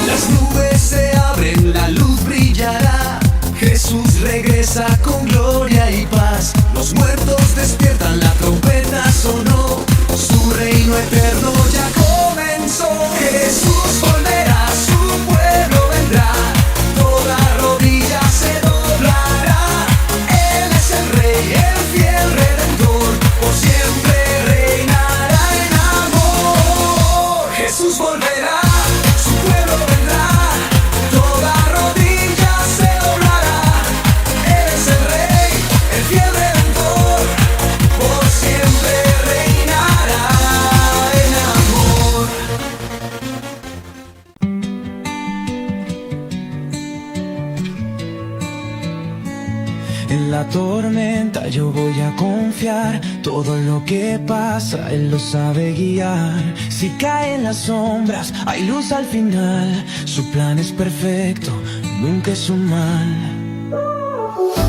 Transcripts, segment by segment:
Las nubes se abren, la luz brillará. Jesús regresa con gloria y paz. Los muertos despiertan, la trompeta sonó. Su reino eterno ya comenzó. Jesús volverá, su pueblo vendrá. Toda rodilla se doblará. Él es el Rey, el fiel Redentor. Por siempre reinará en amor. Jesús volverá, su pueblo vendrá. Toda rodilla se doblará. Él es el Rey, el fiel Redentor. Por siempre reinará en amor. En la tormenta yo voy a confiar. Todo lo que pasa Él lo sabe guiar. Si caen las sombras hay luz al final. Su plan es perfecto, nunca es un mal.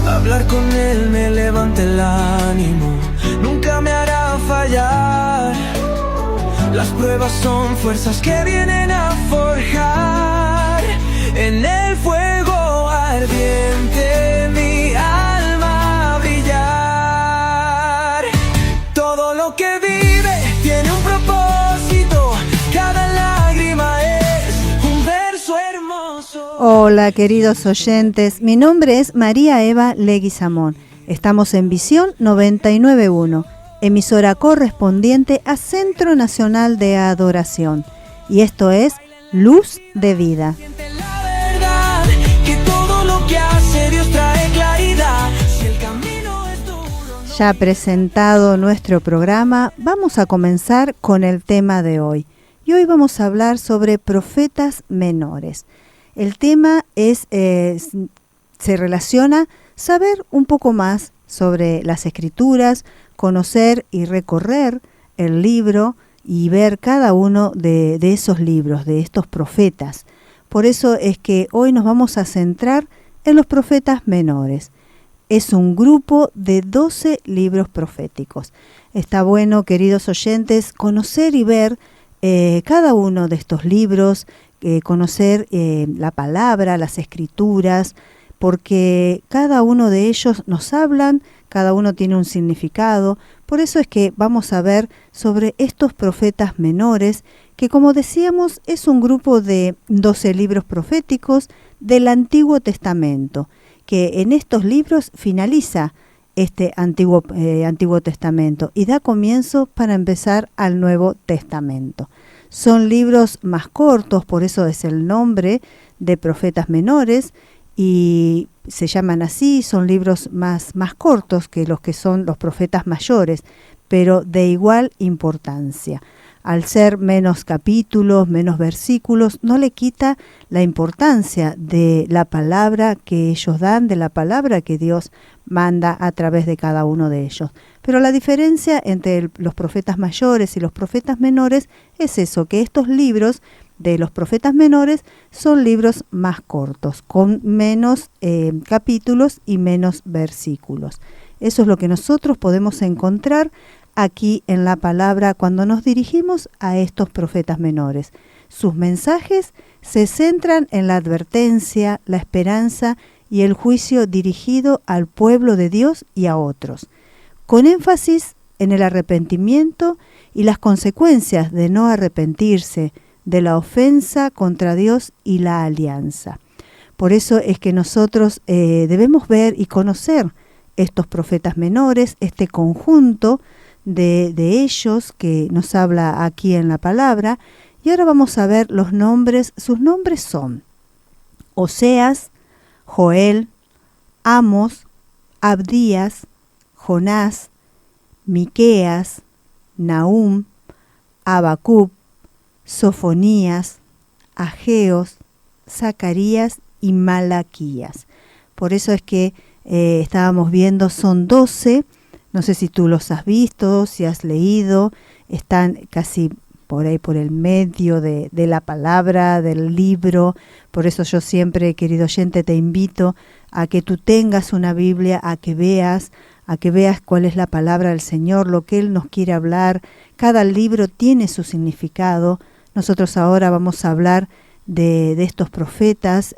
Hablar con Él me levanta el ánimo, nunca me hará fallar. Las pruebas son fuerzas que vienen a forjar. En el fuego ardiente mi alma brillar. Todo lo que vive tiene un propósito. Cada lágrima es un verso hermoso. Hola queridos oyentes, mi nombre es María Eva Leguizamón. Estamos en Visión 99.1, emisora correspondiente a Centro Nacional de Adoración. Y esto es Luz de Vida. La verdad, que todo lo que hace Dios trae claridad. Si el camino es duro, no... Ya presentado nuestro programa, vamos a comenzar con el tema de hoy. Y hoy vamos a hablar sobre profetas menores. El tema se relaciona saber un poco más sobre las Escrituras, conocer y recorrer el libro y ver cada uno de esos libros, de estos profetas. Por eso es que hoy nos vamos a centrar en los profetas menores. Es un grupo de 12 libros proféticos. Está bueno, queridos oyentes, conocer y ver cada uno de estos libros, conocer la palabra, las Escrituras, porque cada uno de ellos nos hablan, cada uno tiene un significado. Por eso es que vamos a ver sobre estos profetas menores, que como decíamos es un grupo de 12 libros proféticos del Antiguo Testamento, que en estos libros finaliza este Antiguo Testamento y da comienzo para empezar al Nuevo Testamento. Son libros más cortos, por eso es el nombre de profetas menores, y se llaman así, son libros más cortos que son los profetas mayores, pero de igual importancia. Al ser menos capítulos, menos versículos, no le quita la importancia de la palabra que ellos dan, de la palabra que Dios manda a través de cada uno de ellos. Pero la diferencia entre los profetas mayores y los profetas menores es eso, que estos libros de los profetas menores son libros más cortos, con menos capítulos y menos versículos. Eso es lo que nosotros podemos encontrar aquí en la palabra cuando nos dirigimos a estos profetas menores. Sus mensajes se centran en la advertencia, la esperanza y el juicio dirigido al pueblo de Dios y a otros, con énfasis en el arrepentimiento y las consecuencias de no arrepentirse, de la ofensa contra Dios y la alianza. Por eso es que nosotros debemos ver y conocer estos profetas menores, este conjunto de ellos que nos habla aquí en la palabra. Y ahora vamos a ver los nombres. Sus nombres son Oseas, Joel, Amos, Abdías, Jonás, Miqueas, Nahum, Habacuc, Sofonías, Ageos, Zacarías y Malaquías. Por eso es que estábamos viendo, son 12, no sé si tú los has visto, si has leído, están casi por ahí, por el medio de la palabra, del libro. Por eso yo siempre, querido oyente, te invito a que tú tengas una Biblia, a que veas cuál es la palabra del Señor, lo que Él nos quiere hablar. Cada libro tiene su significado. Nosotros ahora vamos a hablar de estos profetas,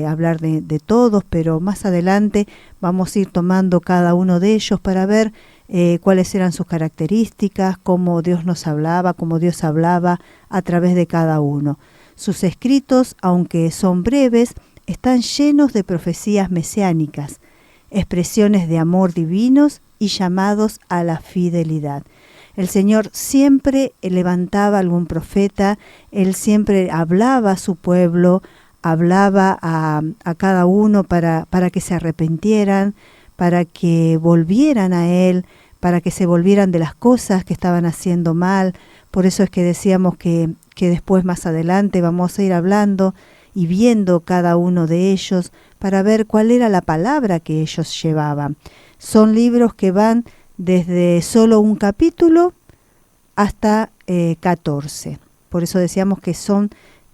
hablar de todos, pero más adelante vamos a ir tomando cada uno de ellos para ver cuáles eran sus características, cómo Dios nos hablaba, cómo Dios hablaba a través de cada uno. Sus escritos, aunque son breves, están llenos de profecías mesiánicas, expresiones de amor divinos y llamados a la fidelidad. El Señor siempre levantaba algún profeta, Él siempre hablaba a su pueblo, hablaba a cada uno para que se arrepintieran, para que volvieran a Él, para que se volvieran de las cosas que estaban haciendo mal. Por eso es que decíamos que después más adelante vamos a ir hablando y viendo cada uno de ellos para ver cuál era la palabra que ellos llevaban. Son libros que van desde solo un capítulo hasta 14. Por eso decíamos que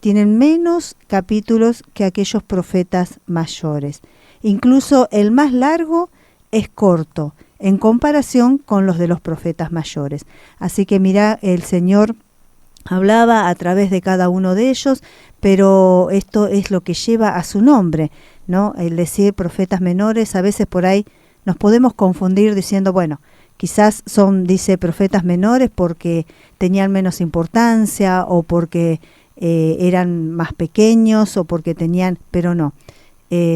tienen menos capítulos que aquellos profetas mayores. Incluso el más largo es corto en comparación con los de los profetas mayores. Así que mira, el Señor hablaba a través de cada uno de ellos, pero esto es lo que lleva a su nombre, ¿no? El decir profetas menores, a veces por ahí nos podemos confundir diciendo, bueno, quizás dice profetas menores porque tenían menos importancia o porque eran más pequeños o porque pero no.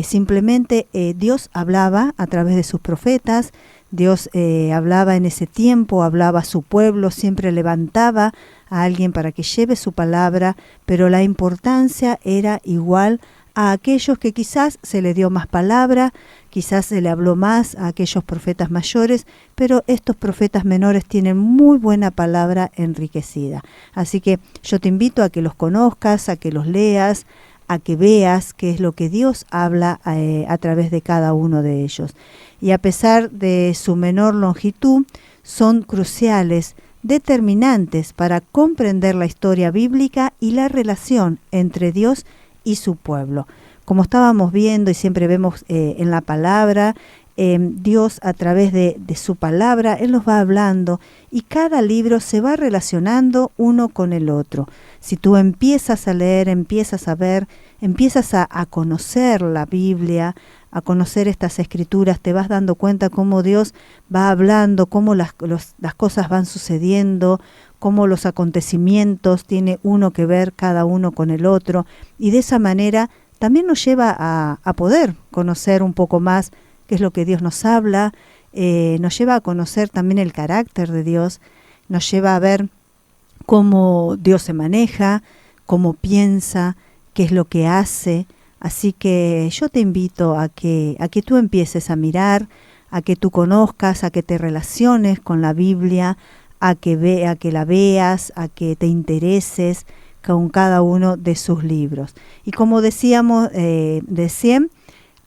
Simplemente Dios hablaba a través de sus profetas, Dios hablaba en ese tiempo, hablaba a su pueblo, siempre levantaba a alguien para que lleve su palabra, pero la importancia era igual a aquellos que quizás se le dio más palabra, quizás se le habló más a aquellos profetas mayores, pero estos profetas menores tienen muy buena palabra enriquecida. Así que yo te invito a que los conozcas, a que los leas, a que veas qué es lo que Dios habla a través de cada uno de ellos. Y a pesar de su menor longitud, son cruciales, determinantes para comprender la historia bíblica y la relación entre Dios y su pueblo. Como estábamos viendo y siempre vemos en la palabra, Dios a través de su palabra, Él nos va hablando y cada libro se va relacionando uno con el otro. Si tú empiezas a leer, empiezas a ver, empiezas a conocer la Biblia, a conocer estas escrituras, te vas dando cuenta cómo Dios va hablando, cómo las cosas van sucediendo, cómo los acontecimientos tiene uno que ver cada uno con el otro, y de esa manera también nos lleva a poder conocer un poco más qué es lo que Dios nos habla, nos lleva a conocer también el carácter de Dios, nos lleva a ver cómo Dios se maneja, cómo piensa, qué es lo que hace. Así que yo te invito a que tú empieces a mirar, a que tú conozcas, a que te relaciones con la Biblia, a que la veas, a que te intereses con cada uno de sus libros. Y como decíamos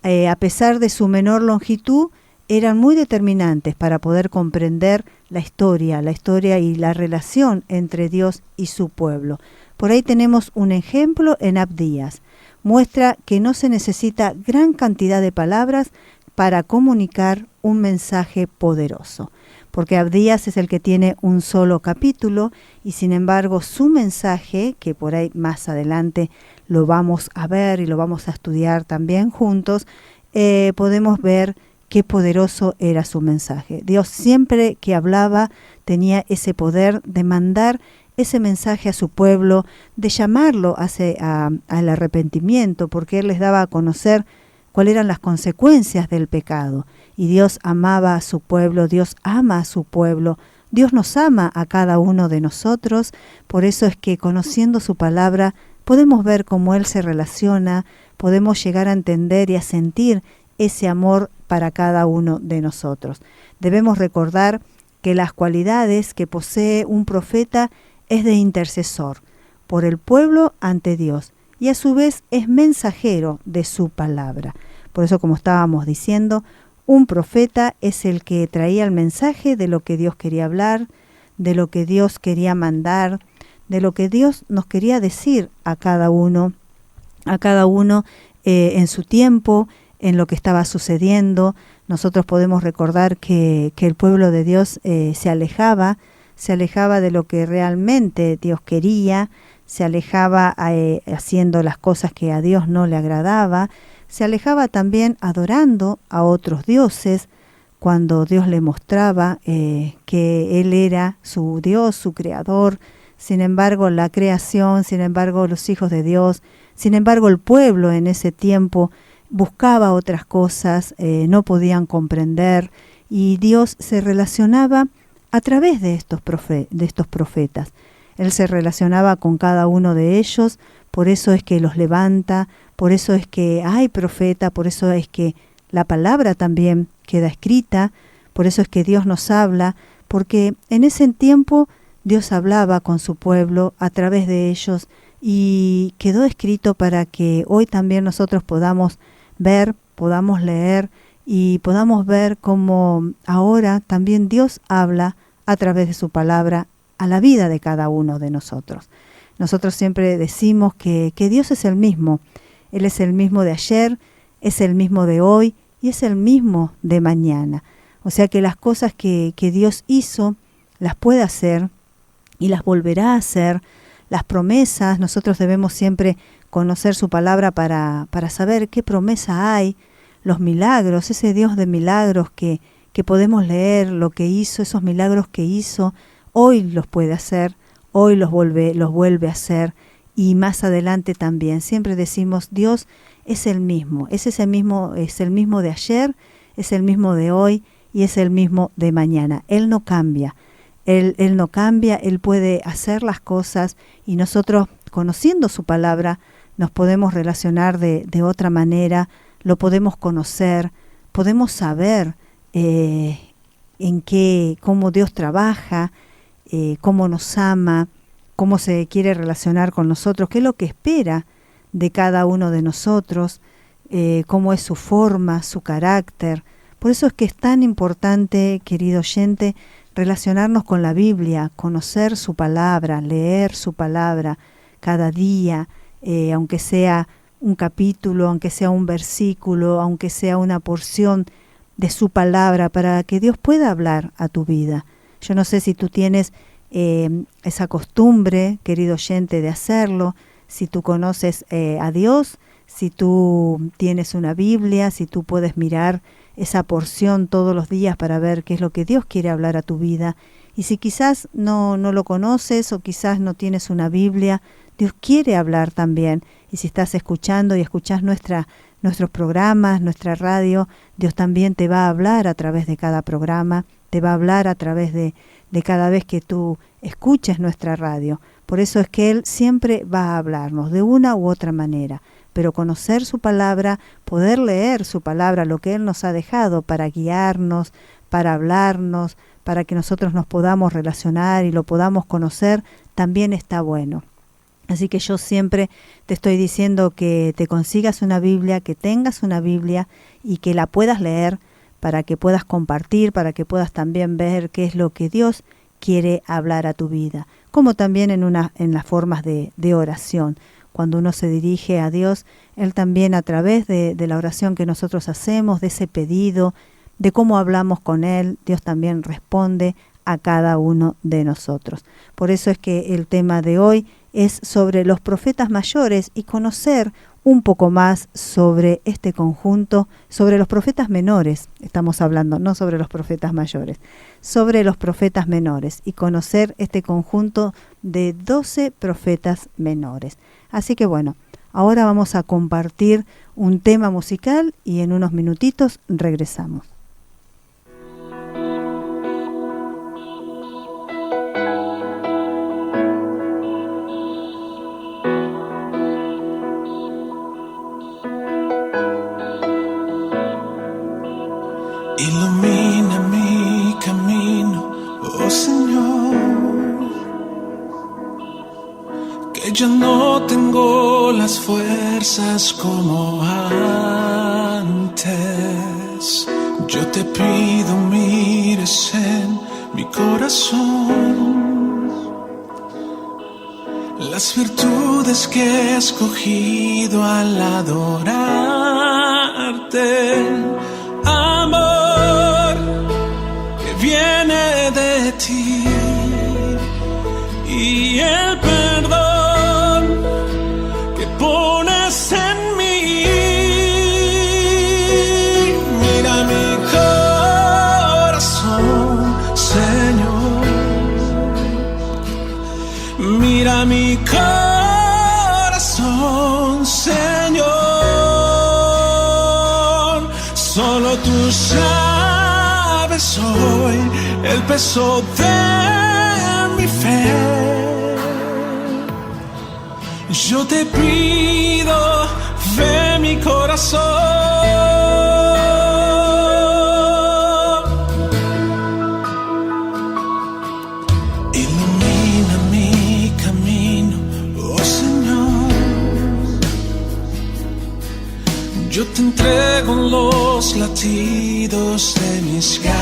a pesar de su menor longitud, eran muy determinantes para poder comprender la historia y la relación entre Dios y su pueblo. Por ahí tenemos un ejemplo en Abdías. Muestra que no se necesita gran cantidad de palabras para comunicar un mensaje poderoso, porque Abdías es el que tiene un solo capítulo y sin embargo su mensaje, que por ahí más adelante lo vamos a ver y lo vamos a estudiar también juntos, podemos ver qué poderoso era su mensaje. Dios siempre que hablaba tenía ese poder de mandar ese mensaje a su pueblo, de llamarlo al arrepentimiento, porque Él les daba a conocer cuáles eran las consecuencias del pecado. Y Dios amaba a su pueblo, Dios ama a su pueblo, Dios nos ama a cada uno de nosotros. Por eso es que conociendo su palabra podemos ver cómo Él se relaciona, podemos llegar a entender y a sentir ese amor para cada uno de nosotros. Debemos recordar que las cualidades que posee un profeta es de intercesor por el pueblo ante Dios y a su vez es mensajero de su palabra. Por eso, como estábamos diciendo, un profeta es el que traía el mensaje de lo que Dios quería hablar, de lo que Dios quería mandar, de lo que Dios nos quería decir a cada uno en su tiempo, en lo que estaba sucediendo. Nosotros podemos recordar que el pueblo de Dios se alejaba de lo que realmente Dios quería, se alejaba haciendo las cosas que a Dios no le agradaba, se alejaba también adorando a otros dioses, cuando Dios le mostraba que Él era su Dios, su creador. Sin embargo, la creación, sin embargo, los hijos de Dios, sin embargo, el pueblo en ese tiempo buscaba otras cosas, no podían comprender, y Dios se relacionaba a través de estos profetas. Él se relacionaba con cada uno de ellos, por eso es que los levanta, por eso es que hay profeta, por eso es que la palabra también queda escrita, por eso es que Dios nos habla, porque en ese tiempo Dios hablaba con su pueblo a través de ellos y quedó escrito para que hoy también nosotros podamos ver, podamos leer y podamos ver cómo ahora también Dios habla a través de su palabra a la vida de cada uno de nosotros. Nosotros siempre decimos que Dios es el mismo. Él es el mismo de ayer, es el mismo de hoy y es el mismo de mañana. O sea que las cosas que Dios hizo, las puede hacer y las volverá a hacer. Las promesas, nosotros debemos siempre conocer su palabra para saber qué promesa hay, los milagros, ese Dios de milagros que podemos leer, lo que hizo, esos milagros que hizo, hoy los puede hacer, hoy los vuelve a hacer y más adelante también. Siempre decimos, Dios es el mismo, es el mismo de ayer, es el mismo de hoy y es el mismo de mañana. Él no cambia, Él no cambia, Él puede hacer las cosas y nosotros, conociendo su palabra, nos podemos relacionar de otra manera, lo podemos conocer, podemos saber cómo Dios trabaja, cómo nos ama, cómo se quiere relacionar con nosotros, qué es lo que espera de cada uno de nosotros, cómo es su forma, su carácter. Por eso es que es tan importante, querido oyente, relacionarnos con la Biblia, conocer su palabra, leer su palabra cada día, aunque sea un capítulo, aunque sea un versículo, aunque sea una porción de su palabra, para que Dios pueda hablar a tu vida. Yo no sé si tú tienes esa costumbre, querido oyente, de hacerlo, si tú conoces a Dios, si tú tienes una Biblia, si tú puedes mirar esa porción todos los días para ver qué es lo que Dios quiere hablar a tu vida. Y si quizás no lo conoces o quizás no tienes una Biblia, Dios quiere hablar también. Y si estás escuchando y escuchás nuestros programas, nuestra radio, Dios también te va a hablar a través de cada programa, te va a hablar a través de cada vez que tú escuches nuestra radio. Por eso es que Él siempre va a hablarnos de una u otra manera. Pero conocer su palabra, poder leer su palabra, lo que Él nos ha dejado para guiarnos, para hablarnos, para que nosotros nos podamos relacionar y lo podamos conocer, también está bueno. Así que yo siempre te estoy diciendo que te consigas una Biblia, que tengas una Biblia y que la puedas leer para que puedas compartir, para que puedas también ver qué es lo que Dios quiere hablar a tu vida, como también en las formas de oración. Cuando uno se dirige a Dios, Él también a través de la oración que nosotros hacemos, de ese pedido, de cómo hablamos con Él, Dios también responde a cada uno de nosotros. Por eso es que el tema de hoy es sobre los profetas mayores y conocer un poco más sobre este conjunto, sobre los profetas menores, estamos hablando, no sobre los profetas mayores, sobre los profetas menores y conocer este conjunto de 12 profetas menores. Así que bueno, ahora vamos a compartir un tema musical y en unos minutitos regresamos. Ilumina mi camino, oh Señor, que yo no tengo las fuerzas como antes. Yo te pido mires en mi corazón las virtudes que he escogido al adorarte. Amor que viene de ti y el perdón que pones en mí. Mira mi corazón, Señor. Mira mi corazón, Señor. Solo tú sabes hoy el peso de mi fe. Yo te pido, ve mi corazón. Ilumina mi camino, oh Señor. Yo te entrego los latidos de mis ganas.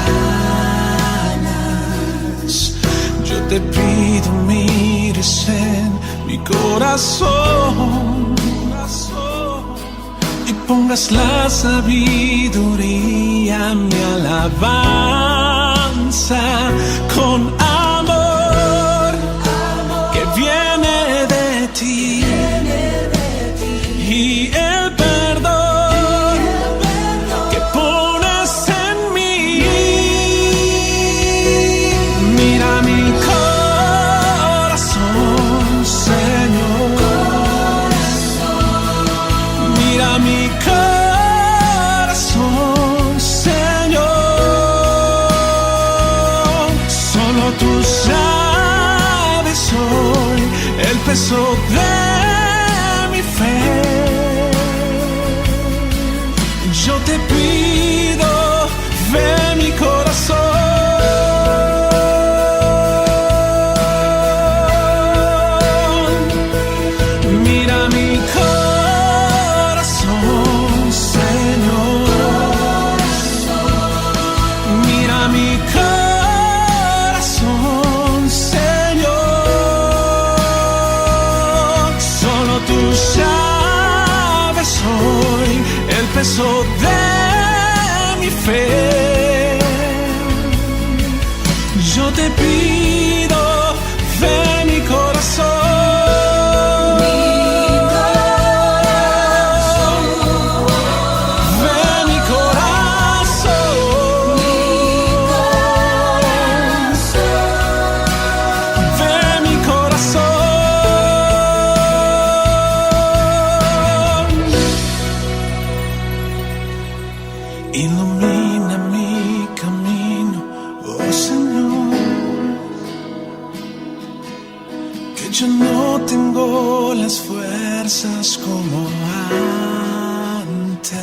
Yo te pido, mires en mi corazón y pongas la sabiduría, mi alabanza con amor que viene de ti y el perdón que pones en mí. Mira mi corazón, Señor. Mira mi corazón, Señor. Solo tú sabes hoy el peso de mi fe. Yo te pido, ve mi corazón. Mira mi corazón, Señor. Mira mi corazón, Señor. Solo tú sabes hoy el peso de mi fe. Yo te pido, ve mi corazón. Ilumina mi camino, oh Señor, que yo no tengo las fuerzas como antes.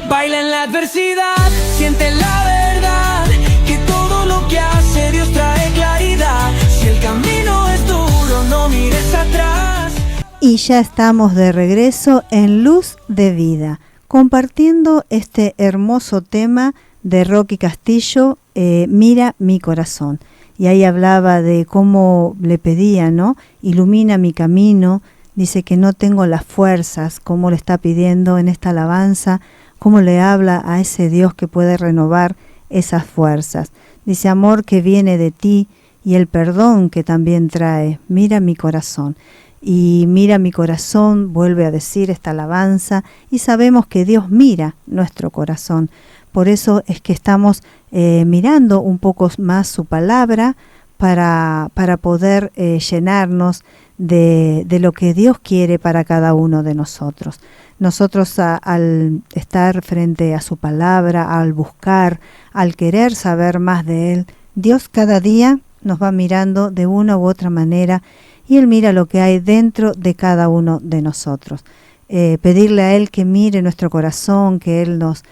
Baila en la adversidad, siente la verdad, que todo lo que hace Dios trae claridad. Si el camino es duro, no mires atrás. Y ya estamos de regreso en Luz de Vida, compartiendo este hermoso tema de Rocky Castillo, Mira mi corazón. Y ahí hablaba de cómo le pedía, ¿no? Ilumina mi camino. Dice que no tengo las fuerzas, como le está pidiendo en esta alabanza, cómo le habla a ese Dios que puede renovar esas fuerzas. Dice, amor que viene de ti y el perdón que también trae. Mira mi corazón. Y mira mi corazón, vuelve a decir esta alabanza, y sabemos que Dios mira nuestro corazón. Por eso es que estamos mirando un poco más su palabra para poder llenarnos de lo que Dios quiere para cada uno de nosotros. Nosotros al estar frente a su palabra, al buscar, al querer saber más de Él, Dios cada día nos va mirando de una u otra manera y Él mira lo que hay dentro de cada uno de nosotros. Pedirle a Él que mire nuestro corazón, que Él nos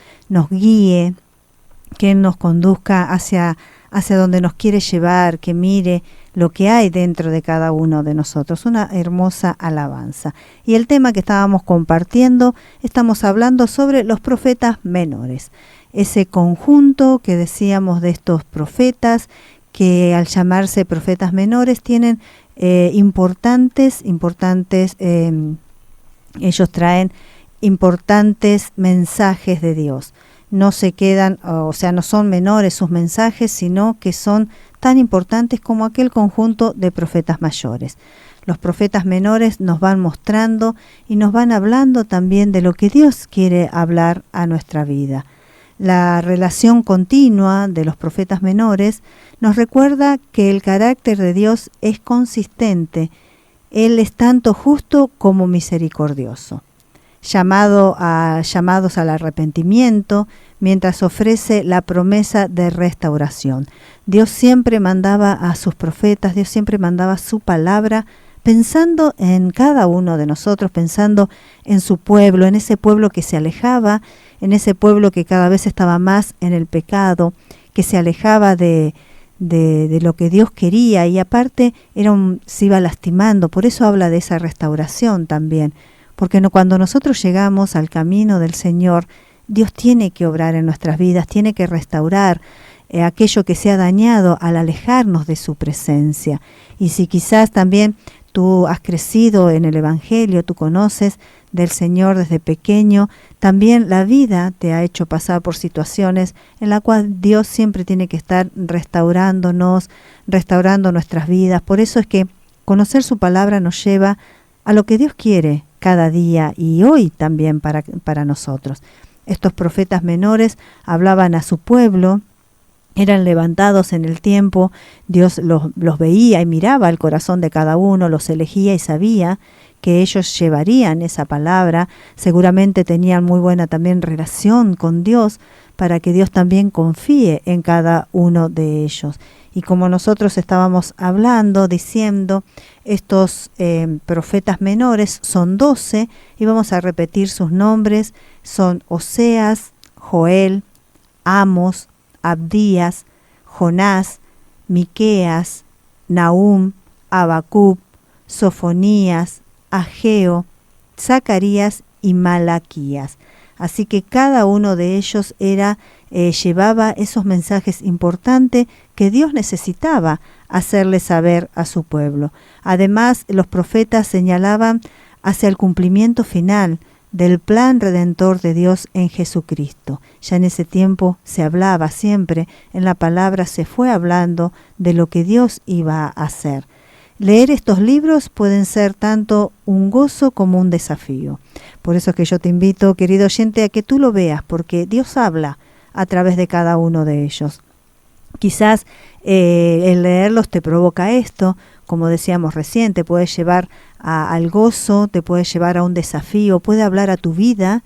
guíe, que Él nos conduzca hacia hacia donde nos quiere llevar, que mire lo que hay dentro de cada uno de nosotros. Una hermosa alabanza. Y el tema que estábamos compartiendo, estamos hablando sobre los profetas menores. Ese conjunto que decíamos de estos profetas, que al llamarse profetas menores tienen importantes, ellos traen importantes mensajes de Dios. No se quedan, o sea, no son menores sus mensajes, sino que son tan importantes como aquel conjunto de profetas mayores. Los profetas menores nos van mostrando y nos van hablando también de lo que Dios quiere hablar a nuestra vida. La relación continua de los profetas menores nos recuerda que el carácter de Dios es consistente. Él es tanto justo como misericordioso. Llamados al arrepentimiento, mientras ofrece la promesa de restauración. Dios siempre mandaba a sus profetas, Dios siempre mandaba su palabra, pensando en cada uno de nosotros, pensando en su pueblo, en ese pueblo que se alejaba, en ese pueblo que cada vez estaba más en el pecado, que se alejaba de lo que Dios quería, y aparte se iba lastimando. Por eso habla de esa restauración también, porque cuando nosotros llegamos al camino del Señor, Dios tiene que obrar en nuestras vidas, tiene que restaurar aquello que se ha dañado al alejarnos de su presencia. Y si quizás también tú has crecido en el Evangelio, tú conoces del Señor desde pequeño, también la vida te ha hecho pasar por situaciones en las cuales Dios siempre tiene que estar restaurándonos, restaurando nuestras vidas. Por eso es que conocer su palabra nos lleva a lo que Dios quiere cada día y hoy también para nosotros. Estos profetas menores hablaban a su pueblo, eran levantados en el tiempo, Dios los veía y miraba el corazón de cada uno, los elegía y sabía que ellos llevarían esa palabra. Seguramente tenían muy buena también relación con Dios, para que Dios también confíe en cada uno de ellos. Y como nosotros estábamos hablando, diciendo, estos profetas menores son 12, y vamos a repetir sus nombres: son Oseas, Joel, Amos, Abdías, Jonás, Miqueas, Nahum, Habacuc, Sofonías, Ageo, Zacarías y Malaquías. Así que cada uno de ellos llevaba esos mensajes importantes que Dios necesitaba hacerle saber a su pueblo. Además, los profetas señalaban hacia el cumplimiento final del plan redentor de Dios en Jesucristo. Ya en ese tiempo se hablaba siempre, en la palabra se fue hablando de lo que Dios iba a hacer. Leer estos libros pueden ser tanto un gozo como un desafío. Por eso es que yo te invito, querido oyente, a que tú lo veas, porque Dios habla a través de cada uno de ellos. Quizás el leerlos te provoca esto, como decíamos recién, te puede llevar al gozo, te puede llevar a un desafío, puede hablar a tu vida,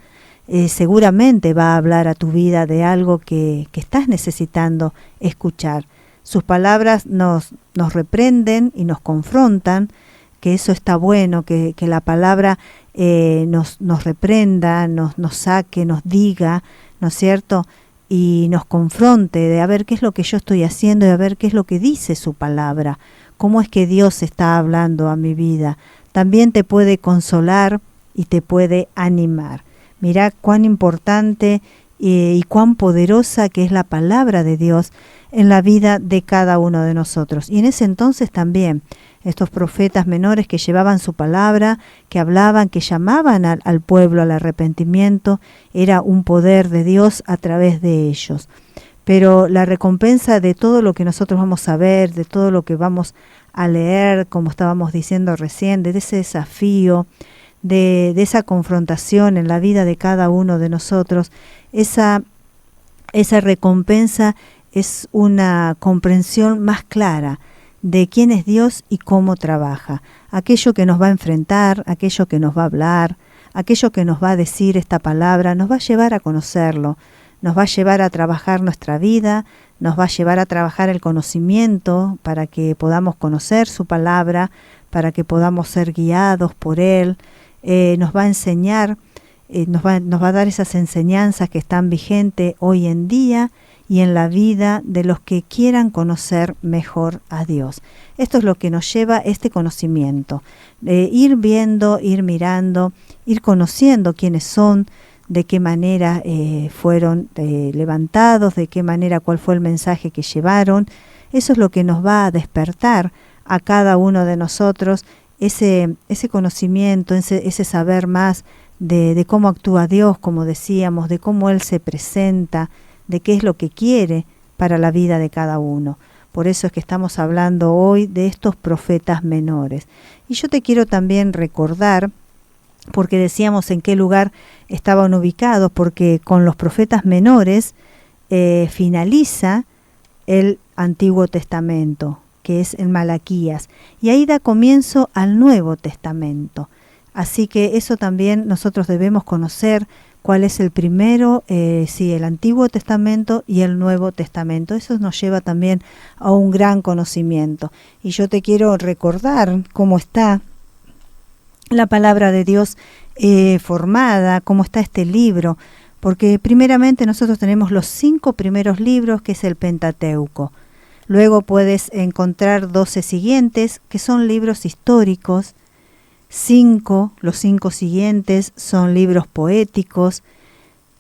seguramente va a hablar a tu vida de algo que estás necesitando escuchar. Sus palabras nos reprenden y nos confrontan, que eso está bueno, que la palabra nos reprenda, nos saque, nos diga, ¿no es cierto?, y nos confronte de a ver qué es lo que yo estoy haciendo y a ver qué es lo que dice su palabra, cómo es que Dios está hablando a mi vida. También te puede consolar y te puede animar. Mirá cuán importante y cuán poderosa que es la palabra de Dios en la vida de cada uno de nosotros. Y en ese entonces también, estos profetas menores que llevaban su palabra, que hablaban, que llamaban al pueblo al arrepentimiento, era un poder de Dios a través de ellos. Pero la recompensa de todo lo que nosotros vamos a ver, de todo lo que vamos a leer, como estábamos diciendo recién, de ese desafío, de esa confrontación en la vida de cada uno de nosotros, esa recompensa es una comprensión más clara de quién es Dios y cómo trabaja. Aquello que nos va a enfrentar, aquello que nos va a hablar, aquello que nos va a decir esta palabra, nos va a llevar a conocerlo, nos va a llevar a trabajar nuestra vida, nos va a llevar a trabajar el conocimiento para que podamos conocer su palabra, para que podamos ser guiados por Él, nos va a enseñar nos va a dar esas enseñanzas que están vigentes hoy en día y en la vida de los que quieran conocer mejor a Dios. Esto es lo que nos lleva este conocimiento, ir viendo, ir mirando, ir conociendo quiénes son, de qué manera fueron levantados, de qué manera, cuál fue el mensaje que llevaron. Eso es lo que nos va a despertar a cada uno de nosotros, ese conocimiento, ese saber más de cómo actúa Dios, como decíamos, de cómo Él se presenta, de qué es lo que quiere para la vida de cada uno. Por eso es que estamos hablando hoy de estos profetas menores. Y yo te quiero también recordar, porque decíamos en qué lugar estaban ubicados, porque con los profetas menores finaliza el Antiguo Testamento, que es en Malaquías, y ahí da comienzo al Nuevo Testamento. Así que eso también nosotros debemos conocer, cuál es el primero, el Antiguo Testamento y el Nuevo Testamento. Eso nos lleva también a un gran conocimiento. Y yo te quiero recordar cómo está la palabra de Dios formada, cómo está este libro, porque primeramente nosotros tenemos los 5 primeros libros, que es el Pentateuco. Luego puedes encontrar 12 siguientes, que son libros históricos. Los 5 siguientes son libros poéticos.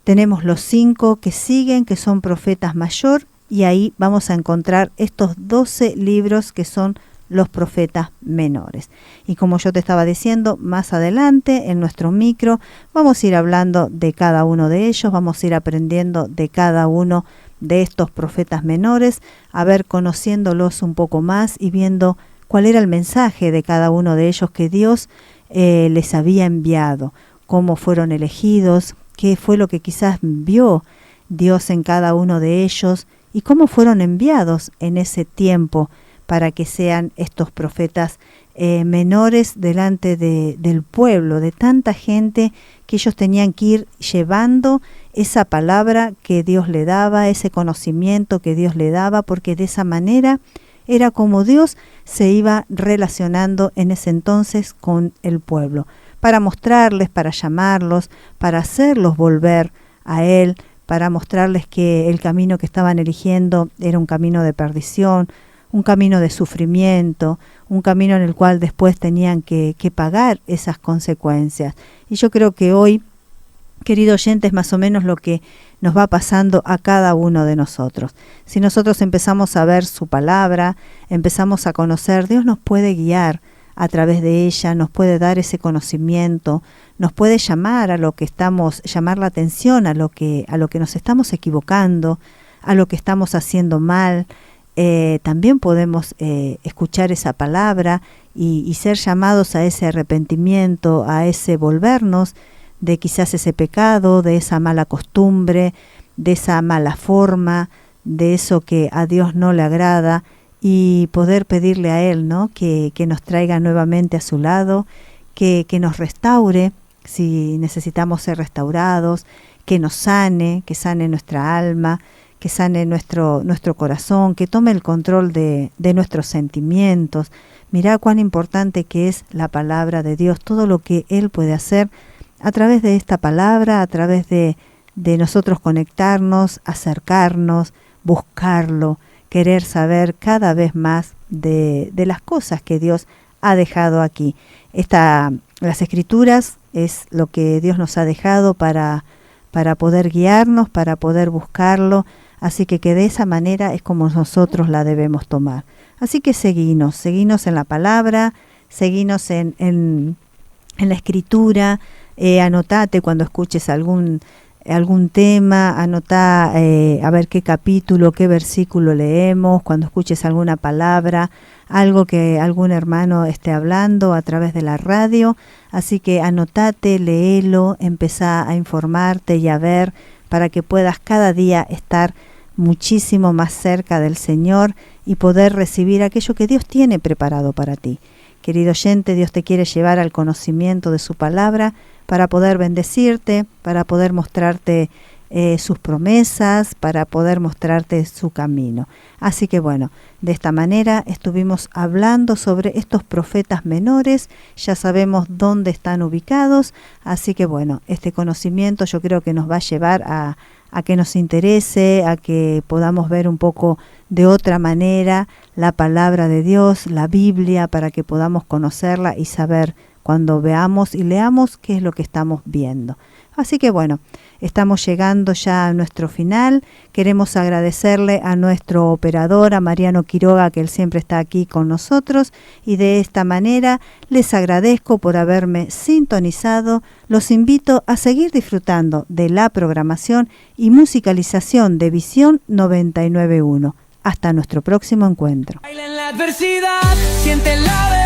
Tenemos los 5 que siguen, que son profetas mayor, y ahí vamos a encontrar estos 12 libros que son los profetas menores. Y como yo te estaba diciendo, más adelante en nuestro micro vamos a ir hablando de cada uno de ellos, vamos a ir aprendiendo de cada uno de estos profetas menores, a ver, conociéndolos un poco más y viendo cuál era el mensaje de cada uno de ellos que Dios les había enviado, cómo fueron elegidos, qué fue lo que quizás vio Dios en cada uno de ellos y cómo fueron enviados en ese tiempo para que sean estos profetas menores delante del pueblo, de tanta gente, que ellos tenían que ir llevando esa palabra que Dios le daba, ese conocimiento que Dios le daba, porque de esa manera era como Dios se iba relacionando en ese entonces con el pueblo, para mostrarles, para llamarlos, para hacerlos volver a Él, para mostrarles que el camino que estaban eligiendo era un camino de perdición, un camino de sufrimiento, un camino en el cual después tenían que pagar esas consecuencias. Y yo creo que hoy, querido oyente, es más o menos lo que nos va pasando a cada uno de nosotros. Si nosotros empezamos a ver su palabra, empezamos a conocer, Dios nos puede guiar a través de ella, nos puede dar ese conocimiento, nos puede llamar llamar la atención a lo que nos estamos equivocando, a lo que estamos haciendo mal. También podemos escuchar esa palabra y ser llamados a ese arrepentimiento, a ese volvernos de quizás ese pecado, de esa mala costumbre, de esa mala forma, de eso que a Dios no le agrada, y poder pedirle a Él, ¿no?, que nos traiga nuevamente a su lado, que nos restaure si necesitamos ser restaurados, que nos sane, que sane nuestra alma, que sane nuestro corazón, que tome el control de nuestros sentimientos. Mirá cuán importante que es la palabra de Dios, todo lo que Él puede hacer a través de esta palabra, a través de nosotros conectarnos, acercarnos, buscarlo, querer saber cada vez más de las cosas que Dios ha dejado aquí. Las Escrituras es lo que Dios nos ha dejado para poder guiarnos, para poder buscarlo. Así que de esa manera es como nosotros la debemos tomar. Así que seguinos en la palabra, seguinos en la escritura, anotate cuando escuches algún tema, anotá a ver qué capítulo, qué versículo leemos, cuando escuches alguna palabra, algo que algún hermano esté hablando a través de la radio. Así que anotate, léelo, empezá a informarte y a ver, para que puedas cada día estar muchísimo más cerca del Señor y poder recibir aquello que Dios tiene preparado para ti. Querido oyente, Dios te quiere llevar al conocimiento de su palabra para poder bendecirte, para poder mostrarte sus promesas, para poder mostrarte su camino. Así que bueno, de esta manera estuvimos hablando sobre estos profetas menores, ya sabemos dónde están ubicados, así que bueno, este conocimiento yo creo que nos va a llevar a que nos interese, a que podamos ver un poco de otra manera la palabra de Dios, la Biblia, para que podamos conocerla y saber cuando veamos y leamos qué es lo que estamos viendo. Así que bueno, estamos llegando ya a nuestro final. Queremos agradecerle a nuestro operador, a Mariano Quiroga, que él siempre está aquí con nosotros, y de esta manera les agradezco por haberme sintonizado. Los invito a seguir disfrutando de la programación y musicalización de Visión 99.1. Hasta nuestro próximo encuentro. Baila en la adversidad, siente la